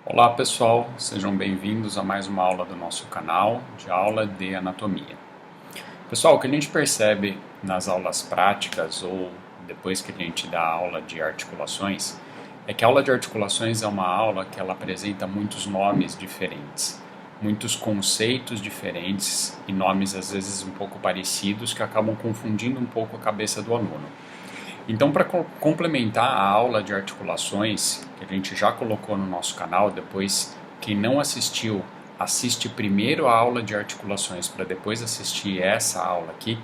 Olá pessoal, sejam bem-vindos a mais uma aula do nosso canal de aula de anatomia. Pessoal, o que a gente percebe nas aulas práticas ou depois que a gente dá aula de articulações é que a aula de articulações é uma aula que ela apresenta muitos nomes diferentes, muitos conceitos diferentes e nomes às vezes um pouco parecidos que acabam confundindo um pouco a cabeça do aluno. Então, para complementar a aula de articulações, que a gente já colocou no nosso canal, depois, quem não assistiu, assiste primeiro a aula de articulações para depois assistir essa aula aqui.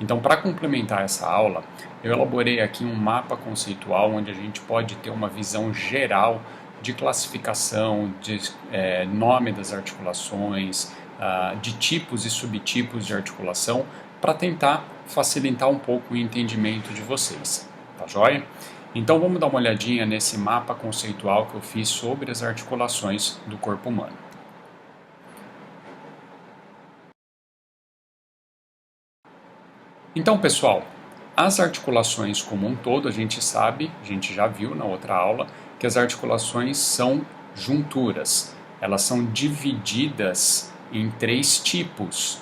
Então, para complementar essa aula, eu elaborei aqui um mapa conceitual onde a gente pode ter uma visão geral de classificação, de nome das articulações, de tipos e subtipos de articulação, para tentar facilitar um pouco o entendimento de vocês, tá joia? Então vamos dar uma olhadinha nesse mapa conceitual que eu fiz sobre as articulações do corpo humano. Então pessoal, as articulações como um todo, a gente sabe, a gente já viu na outra aula, que as articulações são junturas, elas são divididas em 3 tipos.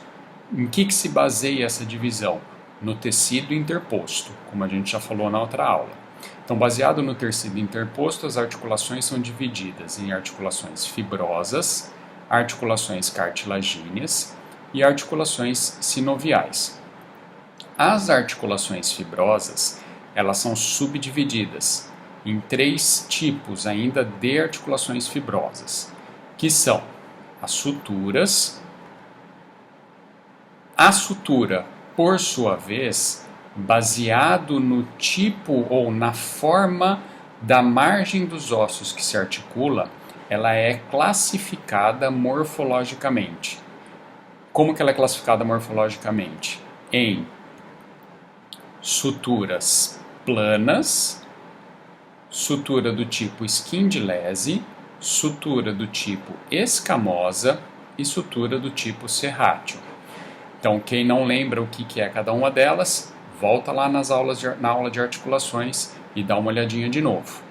Em que se baseia essa divisão? No tecido interposto, como a gente já falou na outra aula. Então, baseado no tecido interposto, as articulações são divididas em articulações fibrosas, articulações cartilagíneas e articulações sinoviais. As articulações fibrosas, elas são subdivididas em 3 tipos ainda de articulações fibrosas, que são as suturas. A sutura, por sua vez, baseado no tipo ou na forma da margem dos ossos que se articula, ela é classificada morfologicamente. Como que ela é classificada morfologicamente? Em suturas planas, sutura do tipo Schindlese, sutura do tipo escamosa e sutura do tipo serrátil. Então, quem não lembra o que é cada uma delas, volta lá na aula de articulações e dá uma olhadinha de novo.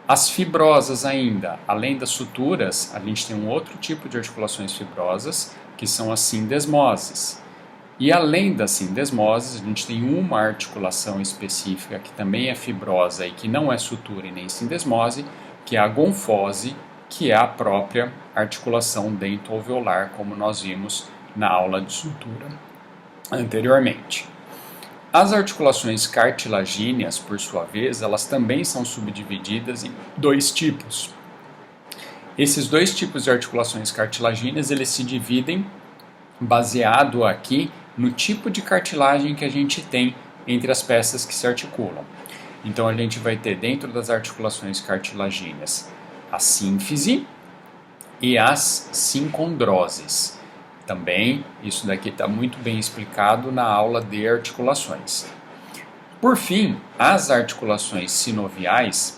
As fibrosas ainda, além das suturas, a gente tem um outro tipo de articulações fibrosas, que são as sindesmoses. E além das sindesmoses, a gente tem uma articulação específica que também é fibrosa e que não é sutura e nem sindesmose, que é a gonfose, que é a própria articulação dento-alveolar, como nós vimos na aula de sutura anteriormente. As articulações cartilagíneas, por sua vez, elas também são subdivididas em 2 tipos. Esses 2 tipos de articulações cartilagíneas, eles se dividem baseado aqui no tipo de cartilagem que a gente tem entre as peças que se articulam. Então a gente vai ter dentro das articulações cartilagíneas a sínfise e as sincondroses. Também, isso daqui está muito bem explicado na aula de articulações. Por fim, as articulações sinoviais,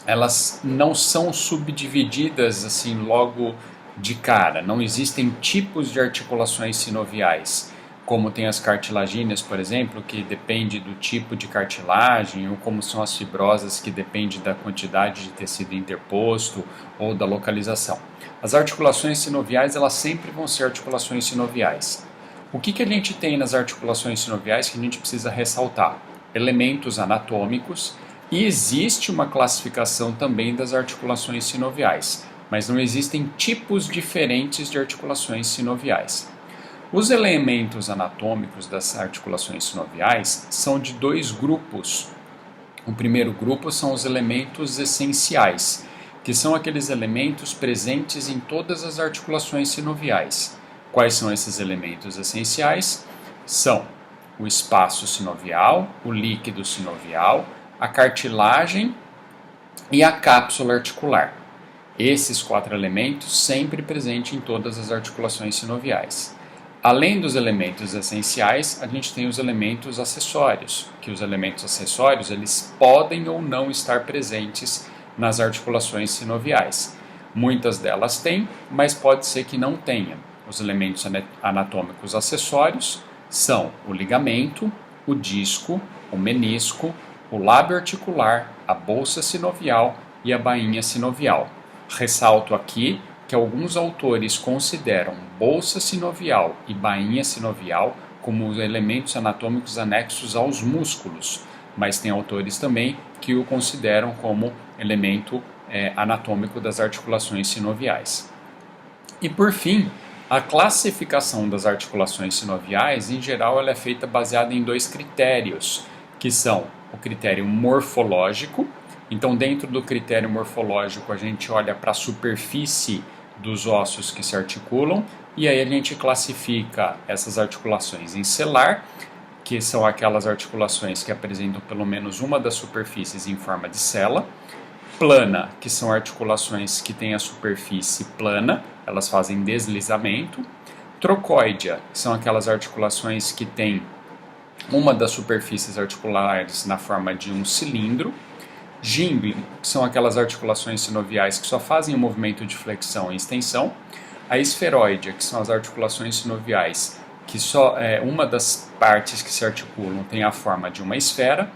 elas não são subdivididas assim logo de cara. Não existem tipos de articulações sinoviais, como tem as cartilagíneas, por exemplo, que depende do tipo de cartilagem, ou como são as fibrosas, que depende da quantidade de tecido interposto ou da localização. As articulações sinoviais, elas sempre vão ser articulações sinoviais. O que a gente tem nas articulações sinoviais que a gente precisa ressaltar? Elementos anatômicos, e existe uma classificação também das articulações sinoviais, mas não existem tipos diferentes de articulações sinoviais. Os elementos anatômicos das articulações sinoviais são de 2 grupos. O primeiro grupo são os elementos essenciais, que são aqueles elementos presentes em todas as articulações sinoviais. Quais são esses elementos essenciais? São o espaço sinovial, o líquido sinovial, a cartilagem e a cápsula articular. Esses 4 elementos sempre presentes em todas as articulações sinoviais. Além dos elementos essenciais, a gente tem os elementos acessórios, que os elementos acessórios eles podem ou não estar presentes nas articulações sinoviais. Muitas delas têm, mas pode ser que não tenha. Os elementos anatômicos acessórios são o ligamento, o disco, o menisco, o lábio articular, a bolsa sinovial e a bainha sinovial. Ressalto aqui que alguns autores consideram bolsa sinovial e bainha sinovial como os elementos anatômicos anexos aos músculos, mas tem autores também que o consideram como elemento anatômico das articulações sinoviais. E por fim, a classificação das articulações sinoviais, em geral, ela é feita baseada em 2 critérios, que são o critério morfológico. Então, dentro do critério morfológico, a gente olha para a superfície dos ossos que se articulam, e aí a gente classifica essas articulações em selar, que são aquelas articulações que apresentam pelo menos uma das superfícies em forma de cela, plana, que são articulações que têm a superfície plana, elas fazem deslizamento, trocoidea, que são aquelas articulações que têm uma das superfícies articulares na forma de um cilindro, gimble, que são aquelas articulações sinoviais que só fazem o movimento de flexão e extensão, a esferoidea, que são as articulações sinoviais que só uma das partes que se articulam tem a forma de uma esfera,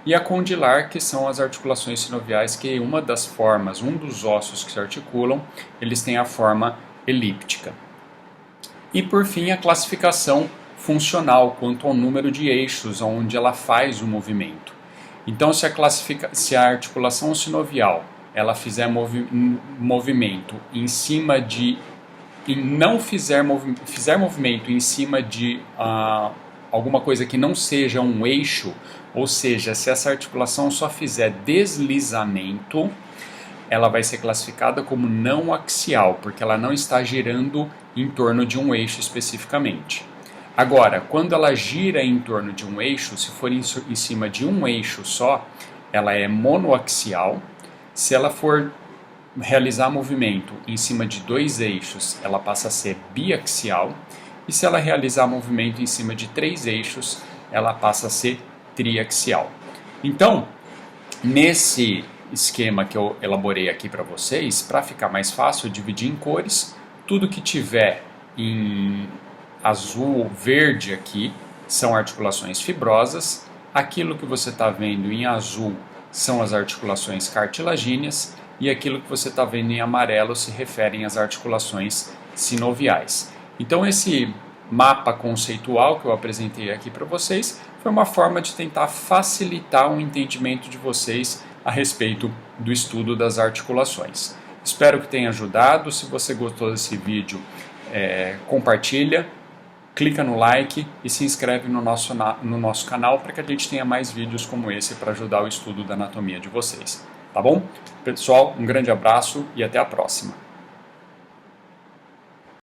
e a condilar, que são as articulações sinoviais que uma das formas, um dos ossos que se articulam, eles têm a forma elíptica. E por fim, a classificação funcional quanto ao número de eixos onde ela faz o movimento. Então, se a articulação sinovial ela fizer movimento em cima de fizer movimento em cima de alguma coisa que não seja um eixo, ou seja, se essa articulação só fizer deslizamento, ela vai ser classificada como não axial, porque ela não está girando em torno de um eixo especificamente. Agora, quando ela gira em torno de um eixo, se for em cima de um eixo só, ela é monoaxial. Se ela for realizar movimento em cima de 2 eixos, ela passa a ser biaxial. E se ela realizar movimento em cima de 3 eixos, ela passa a ser triaxial. Então, nesse esquema que eu elaborei aqui para vocês, para ficar mais fácil, eu dividi em cores. Tudo que tiver em azul, verde aqui, são articulações fibrosas. Aquilo que você está vendo em azul são as articulações cartilagíneas. E aquilo que você está vendo em amarelo se referem às articulações sinoviais. Então esse mapa conceitual que eu apresentei aqui para vocês foi uma forma de tentar facilitar o entendimento de vocês a respeito do estudo das articulações. Espero que tenha ajudado. Se você gostou desse vídeo, compartilha, clica no like e se inscreve no nosso canal para que a gente tenha mais vídeos como esse para ajudar o estudo da anatomia de vocês. Tá bom? Pessoal, um grande abraço e até a próxima.